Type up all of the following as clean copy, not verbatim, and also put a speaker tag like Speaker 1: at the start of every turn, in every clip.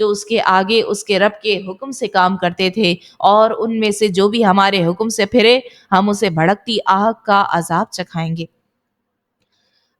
Speaker 1: جو اس کے آگے اس کے رب کے حکم سے کام کرتے تھے، اور ان میں سے جو بھی ہمارے حکم سے پھرے ہم اسے بھڑکتی آگ کا عذاب چکھائیں گے۔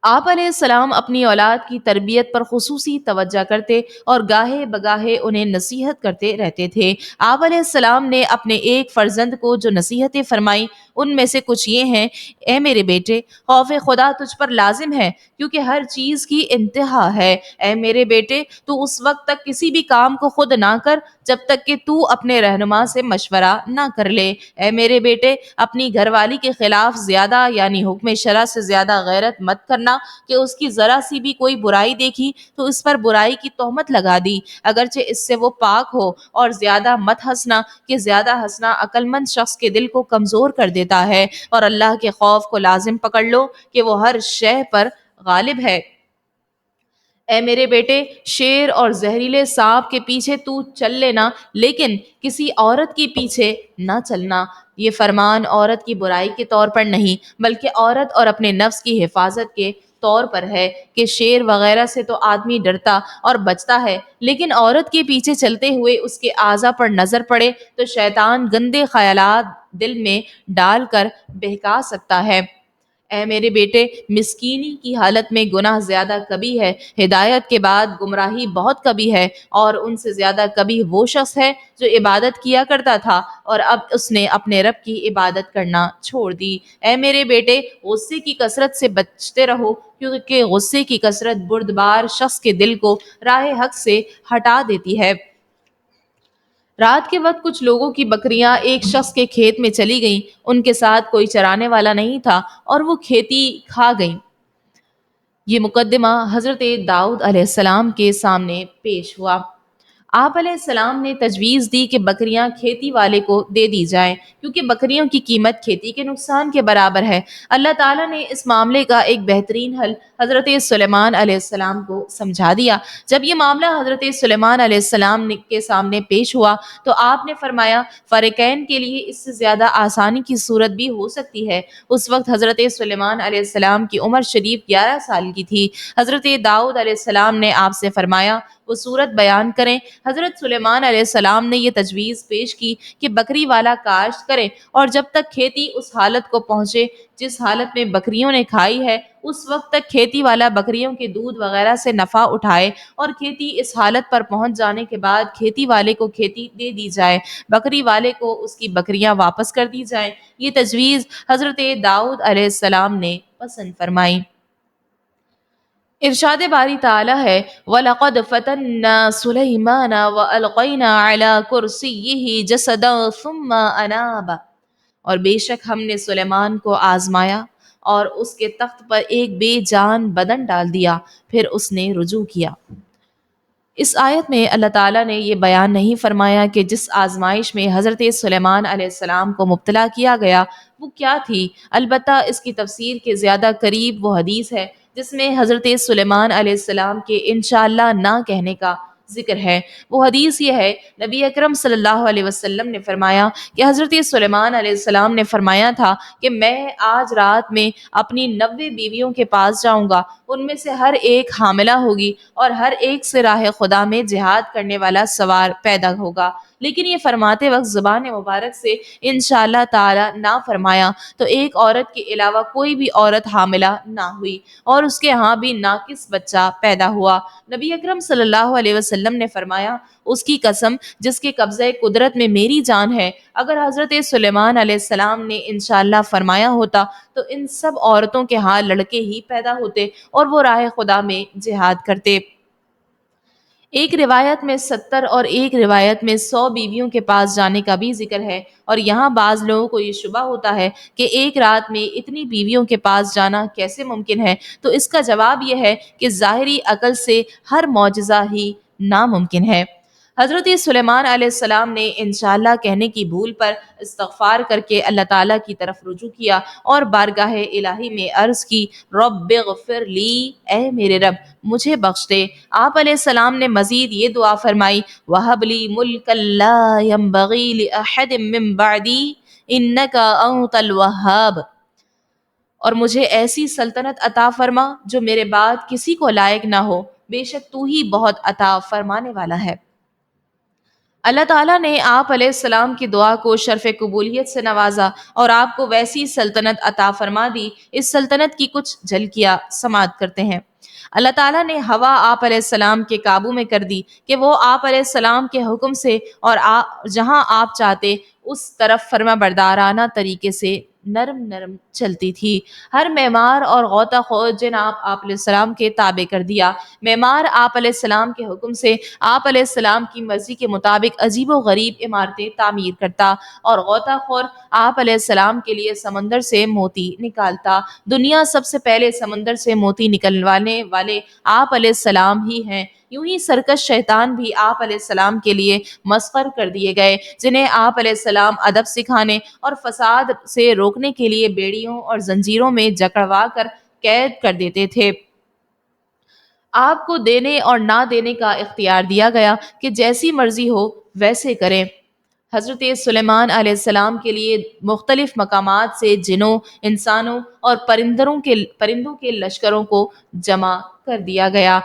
Speaker 1: آپ علیہ السلام اپنی اولاد کی تربیت پر خصوصی توجہ کرتے اور گاہے بگاہے انہیں نصیحت کرتے رہتے تھے۔ آپ علیہ السلام نے اپنے ایک فرزند کو جو نصیحتیں فرمائیں ان میں سے کچھ یہ ہیں: اے میرے بیٹے، خوف خدا تجھ پر لازم ہے، کیونکہ ہر چیز کی انتہا ہے۔ اے میرے بیٹے، تو اس وقت تک کسی بھی کام کو خود نہ کر جب تک کہ تو اپنے رہنما سے مشورہ نہ کر لے۔ اے میرے بیٹے، اپنی گھر والی کے خلاف زیادہ یعنی حکم شرع سے زیادہ غیرت مت کرنا کہ اس کی ذرا سی بھی کوئی برائی دیکھی تو اس پر برائی کی تہمت لگا دی، اگرچہ اس سے وہ پاک ہو۔ اور زیادہ مت ہنسنا کہ زیادہ ہنسنا عقل مند شخص کے دل کو کمزور کر دیتا ہے۔ اور اللہ کے خوف کو لازم پکڑ لو کہ وہ ہر شے پر غالب ہے۔ اے میرے بیٹے، شیر اور زہریلے سانپ کے پیچھے تو چل لینا، لیکن کسی عورت کے پیچھے نہ چلنا۔ یہ فرمان عورت کی برائی کے طور پر نہیں بلکہ عورت اور اپنے نفس کی حفاظت کے طور پر ہے، کہ شیر وغیرہ سے تو آدمی ڈرتا اور بچتا ہے، لیکن عورت کے پیچھے چلتے ہوئے اس کے اعضاء پر نظر پڑے تو شیطان گندے خیالات دل میں ڈال کر بہکا سکتا ہے۔ اے میرے بیٹے، مسکینی کی حالت میں گناہ زیادہ کبھی ہے، ہدایت کے بعد گمراہی بہت کبھی ہے، اور ان سے زیادہ کبھی وہ شخص ہے جو عبادت کیا کرتا تھا اور اب اس نے اپنے رب کی عبادت کرنا چھوڑ دی۔ اے میرے بیٹے، غصے کی کثرت سے بچتے رہو، کیونکہ غصے کی کثرت بردبار شخص کے دل کو راہ حق سے ہٹا دیتی ہے۔ رات کے وقت کچھ لوگوں کی بکریاں ایک شخص کے کھیت میں چلی گئیں، ان کے ساتھ کوئی چرانے والا نہیں تھا اور وہ کھیتی کھا گئیں۔ یہ مقدمہ حضرت داؤد علیہ السلام کے سامنے پیش ہوا۔ آپ علیہ السلام نے تجویز دی کہ بکریاں کھیتی والے کو دے دی جائیں، کیونکہ بکریوں کی قیمت کھیتی کے نقصان کے برابر ہے۔ اللہ تعالیٰ نے اس معاملے کا ایک بہترین حل حضرت سلیمان علیہ السلام کو سمجھا دیا۔ جب یہ معاملہ حضرت سلیمان علیہ السلام کے سامنے پیش ہوا تو آپ نے فرمایا، فریقین کے لیے اس سے زیادہ آسانی کی صورت بھی ہو سکتی ہے۔ اس وقت حضرت سلیمان علیہ السلام کی عمر شریف 11 سال کی تھی۔ حضرت داؤد علیہ السلام نے آپ سے فرمایا وہ صورت بیان کریں۔ حضرت سلیمان علیہ السلام نے یہ تجویز پیش کی کہ بکری والا کاشت کرے اور جب تک کھیتی اس حالت کو پہنچے جس حالت میں بکریوں نے کھائی ہے، اس وقت تک کھیتی والا بکریوں کے دودھ وغیرہ سے نفع اٹھائے، اور کھیتی اس حالت پر پہنچ جانے کے بعد کھیتی والے کو کھیتی دے دی جائے، بکری والے کو اس کی بکریاں واپس کر دی جائیں۔ یہ تجویز حضرت داؤد علیہ السلام نے پسند فرمائی۔ ارشاد باری تعالیٰ ہے، وَلَقَدْ فَتَنَّا سُلَيْمَانَ وَأَلْقَيْنَا عَلَى كُرْسِيِّهِ جَسَدًا ثُمَّ أَنَابَ، اور بے شک ہم نے سلیمان کو آزمایا اور اس کے تخت پر ایک بے جان بدن ڈال دیا، پھر اس نے رجوع کیا۔ اس آیت میں اللہ تعالیٰ نے یہ بیان نہیں فرمایا کہ جس آزمائش میں حضرت سلیمان علیہ السلام کو مبتلا کیا گیا وہ کیا تھی، البتہ اس کی تفسیر کے زیادہ قریب وہ حدیث ہے جس میں حضرت سلیمان علیہ السلام کے انشاءاللہ نہ کہنے کا ذکر ہے۔ وہ حدیث یہ ہے، نبی اکرم صلی اللہ علیہ وسلم نے فرمایا کہ حضرت سلیمان علیہ السلام نے فرمایا تھا کہ میں آج رات میں اپنی 90 بیویوں کے پاس جاؤں گا، ان میں سے ہر ایک حاملہ ہوگی اور ہر ایک سے راہ خدا میں جہاد کرنے والا سوار پیدا ہوگا، لیکن یہ فرماتے وقت زبان مبارک سے انشاءاللہ تعالی نہ فرمایا، تو ایک عورت کے علاوہ کوئی بھی عورت حاملہ نہ ہوئی اور اس کے ہاں بھی ناقص بچہ پیدا ہوا۔ نبی اکرم صلی اللہ علیہ وسلم نے فرمایا، اس کی قسم جس کے قبضہ قدرت میں میری جان ہے، اگر حضرت سلیمان علیہ السلام نے انشاءاللہ فرمایا ہوتا تو ان سب عورتوں کے ہاں لڑکے ہی پیدا ہوتے اور وہ راہ خدا میں جہاد کرتے۔ ایک روایت میں 70 اور ایک روایت میں 100 بیویوں کے پاس جانے کا بھی ذکر ہے، اور یہاں بعض لوگوں کو یہ شبہ ہوتا ہے کہ ایک رات میں اتنی بیویوں کے پاس جانا کیسے ممکن ہے، تو اس کا جواب یہ ہے کہ ظاہری عقل سے ہر معجزہ ہی ناممکن ہے۔ حضرت سلیمان علیہ السلام نے انشاءاللہ کہنے کی بھول پر استغفار کر کے اللہ تعالیٰ کی طرف رجوع کیا اور بارگاہ الہی میں عرض کی، رب اغفر لی، اے میرے رب مجھے بخش دے۔ آپ علیہ السلام نے مزید یہ دعا فرمائی، وَهَبْ لِي مُلْكًا لَا يَنبَغِي لِأَحَدٍ مِّن بَعْدِي إِنَّكَ أَنْتَ الْوَهَّابُ، اور مجھے ایسی سلطنت عطا فرما جو میرے بعد کسی کو لائق نہ ہو، بے شک تو ہی بہت عطا فرمانے والا ہے۔ اللہ تعالیٰ نے آپ علیہ السلام کی دعا کو شرف قبولیت سے نوازا اور آپ کو ویسی سلطنت عطا فرما دی۔ اس سلطنت کی کچھ جھلکیاں سماعت کرتے ہیں۔ اللہ تعالیٰ نے ہوا آپ علیہ السلام کے قابو میں کر دی کہ وہ آپ علیہ السلام کے حکم سے اور جہاں آپ چاہتے اس طرف فرما بردارانہ طریقے سے نرم نرم چلتی تھی۔ ہر معمار اور غوطہ خور جناب آپ علیہ السلام کے تابع کر دیا۔ معمار آپ علیہ السلام کے حکم سے آپ علیہ السلام کی مرضی کے مطابق عجیب و غریب عمارتیں تعمیر کرتا اور غوطہ خور آپ علیہ السلام کے لیے سمندر سے موتی نکالتا۔ دنیا سب سے پہلے سمندر سے موتی نکلوانے والے آپ علیہ السلام ہی ہیں۔ یوں ہی سرکش شیطان بھی آپ علیہ السلام کے لیے مسخر کر دیے گئے، جنہیں آپ علیہ السلام ادب سکھانے اور فساد سے روکنے کے لیے بیڑیوں اور زنجیروں میں جکڑوا کر قید کر دیتے تھے۔ آپ کو دینے اور نہ دینے کا اختیار دیا گیا کہ جیسی مرضی ہو ویسے کریں۔ حضرت سلیمان علیہ السلام کے لیے مختلف مقامات سے جنوں، انسانوں اور پرندوں کے لشکروں کو جمع کر دیا گیا۔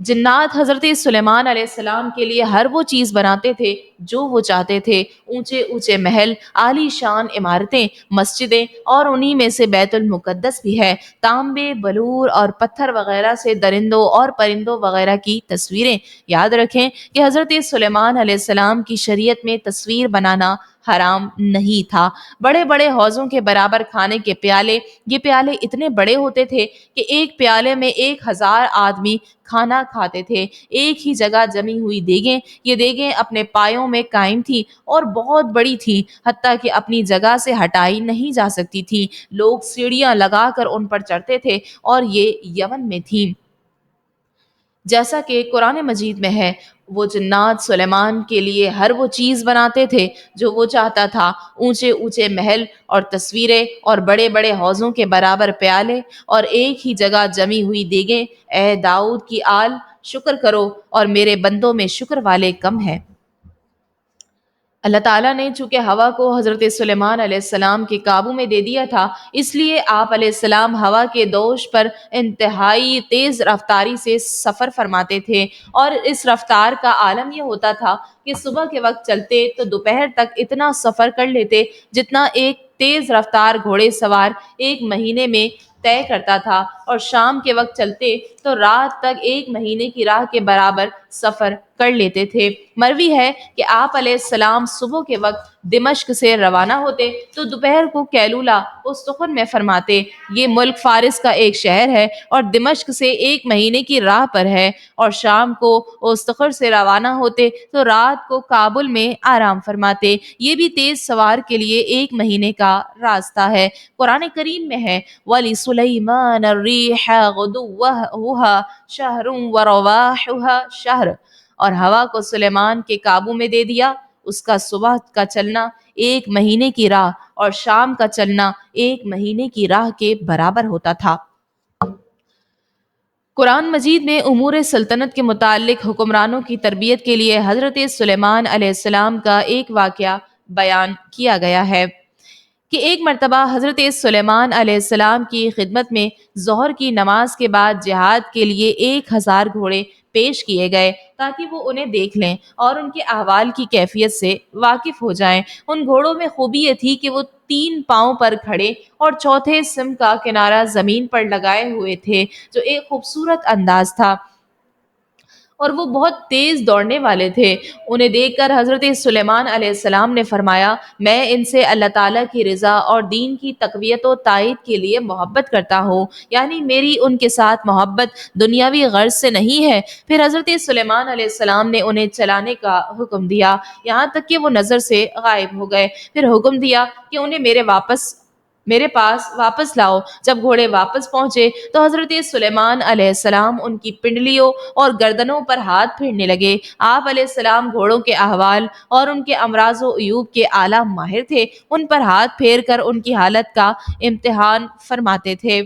Speaker 1: جنات حضرت سلیمان علیہ السلام کے لیے ہر وہ چیز بناتے تھے جو وہ چاہتے تھے، اونچے اونچے محل، عالی شان عمارتیں، مسجدیں، اور انہی میں سے بیت المقدس بھی ہے۔ تانبے، بلور اور پتھر وغیرہ سے درندوں اور پرندوں وغیرہ کی تصویریں۔ یاد رکھیں کہ حضرت سلیمان علیہ السلام کی شریعت میں تصویر بنانا حرام نہیں تھا۔ بڑے بڑے حوضوں کے برابر کھانے کے پیالے، یہ پیالے اتنے بڑے ہوتے تھے کہ ایک پیالے میں 1000 آدمی کھانا کھاتے تھے۔ ایک ہی جگہ جمی ہوئی دیگیں، یہ دیگیں اپنے پایوں میں قائم تھیں اور بہت بڑی تھیں، حتیٰ کہ اپنی جگہ سے ہٹائی نہیں جا سکتی تھیں۔ لوگ سیڑھیاں لگا کر ان پر چڑھتے تھے اور یہ یمن میں تھیں۔ جیسا کہ قرآن مجید میں ہے، وہ جنات سلیمان کے لیے ہر وہ چیز بناتے تھے جو وہ چاہتا تھا، اونچے اونچے محل اور تصویریں اور بڑے بڑے حوضوں کے برابر پیالے اور ایک ہی جگہ جمی ہوئی دیگیں۔ اے داؤد کی آل، شکر کرو اور میرے بندوں میں شکر والے کم ہیں۔ اللہ تعالیٰ نے چونکہ ہوا کو حضرت سلیمان علیہ السلام کے قابو میں دے دیا تھا، اس لیے آپ علیہ السلام ہوا کے دوش پر انتہائی تیز رفتاری سے سفر فرماتے تھے، اور اس رفتار کا عالم یہ ہوتا تھا کہ صبح کے وقت چلتے تو دوپہر تک اتنا سفر کر لیتے جتنا ایک تیز رفتار گھوڑے سوار 1 مہینے میں طے کرتا تھا، اور شام کے وقت چلتے تو رات تک 1 مہینے کی راہ کے برابر سفر کر لیتے تھے۔ مروی ہے کہ آپ علیہ السلام صبح کے وقت دمشق سے روانہ ہوتے تو دوپہر کو کیلولہ استخر میں فرماتے۔ یہ ملک فارس کا ایک شہر ہے اور دمشق سے 1 مہینے کی راہ پر ہے، اور شام کو استخر سے روانہ ہوتے تو رات کو کابل میں آرام فرماتے۔ یہ بھی تیز سوار کے لیے 1 مہینے کا راستہ ہے۔ قرآن کریم میں ہے وَلِسُلَيْمَانَ الرِّيحَ غُدُوُّهَا شَهْرٌ وَرَوَاحُهَا شَهْرٌ، اور ہوا کو سلیمان کے قابو میں دے دیا۔ اس کا صبح کا چلنا 1 مہینے کی راہ اور شام کا چلنا 1 مہینے کی راہ کے برابر ہوتا تھا۔ قرآن مجید میں امور سلطنت کے متعلق حکمرانوں کی تربیت کے لیے حضرت سلیمان علیہ السلام کا ایک واقعہ بیان کیا گیا ہے کہ ایک مرتبہ حضرت سلیمان علیہ السلام کی خدمت میں ظہر کی نماز کے بعد جہاد کے لیے 1000 گھوڑے پیش کیے گئے تاکہ وہ انہیں دیکھ لیں اور ان کے احوال کی کیفیت سے واقف ہو جائیں۔ ان گھوڑوں میں خوبی یہ تھی کہ وہ 3 پاؤں پر کھڑے اور چوتھے سم کا کنارہ زمین پر لگائے ہوئے تھے، جو ایک خوبصورت انداز تھا، اور وہ بہت تیز دوڑنے والے تھے۔ انہیں دیکھ کر حضرت سلیمان علیہ السلام نے فرمایا، میں ان سے اللہ تعالیٰ کی رضا اور دین کی تقویت و تائید کے لیے محبت کرتا ہوں، یعنی میری ان کے ساتھ محبت دنیاوی غرض سے نہیں ہے۔ پھر حضرت سلیمان علیہ السلام نے انہیں چلانے کا حکم دیا یہاں تک کہ وہ نظر سے غائب ہو گئے۔ پھر حکم دیا کہ انہیں میرے پاس واپس لاؤ۔ جب گھوڑے واپس پہنچے تو حضرت سلیمان علیہ السلام ان کی پنڈلیوں اور گردنوں پر ہاتھ پھیرنے لگے۔ آپ علیہ السلام گھوڑوں کے احوال اور ان کے امراض و عیوب کے اعلیٰ ماہر تھے، ان پر ہاتھ پھیر کر ان کی حالت کا امتحان فرماتے تھے۔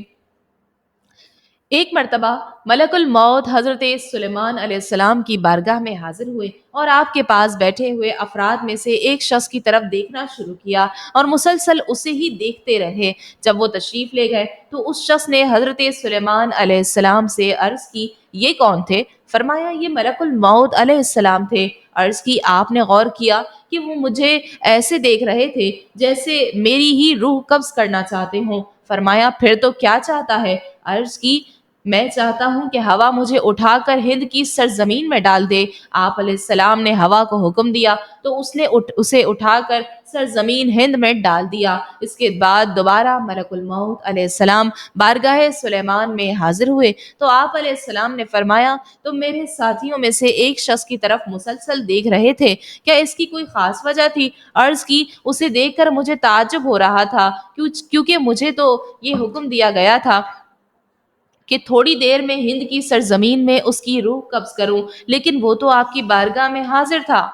Speaker 1: ایک مرتبہ ملک الموت حضرت سلیمان علیہ السلام کی بارگاہ میں حاضر ہوئے اور آپ کے پاس بیٹھے ہوئے افراد میں سے ایک شخص کی طرف دیکھنا شروع کیا اور مسلسل اسے ہی دیکھتے رہے۔ جب وہ تشریف لے گئے تو اس شخص نے حضرت سلیمان علیہ السلام سے عرض کی، یہ کون تھے؟ فرمایا یہ ملک الموت علیہ السلام تھے۔ عرض کی آپ نے غور کیا کہ وہ مجھے ایسے دیکھ رہے تھے جیسے میری ہی روح قبض کرنا چاہتے ہوں۔ فرمایا پھر تو کیا چاہتا ہے؟ عرض کی میں چاہتا ہوں کہ ہوا مجھے اٹھا کر ہند کی سرزمین میں ڈال دے۔ آپ علیہ السلام نے ہوا کو حکم دیا تو اس نے اسے اٹھا کر سرزمین ہند میں ڈال دیا۔ اس کے بعد دوبارہ ملک الموت علیہ السلام بارگاہ سلیمان میں حاضر ہوئے تو آپ علیہ السلام نے فرمایا تم میرے ساتھیوں میں سے ایک شخص کی طرف مسلسل دیکھ رہے تھے، کیا اس کی کوئی خاص وجہ تھی؟ عرض کی اسے دیکھ کر مجھے تعجب ہو رہا تھا کیونکہ مجھے تو یہ حکم دیا گیا تھا کہ تھوڑی دیر میں ہند کی سرزمین میں اس کی روح قبض کروں، لیکن وہ تو آپ کی بارگاہ میں حاضر تھا۔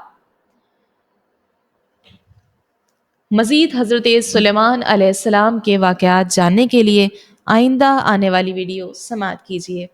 Speaker 1: مزید حضرت سلیمان علیہ السلام کے واقعات جاننے کے لیے آئندہ آنے والی ویڈیو سماعت کیجیے۔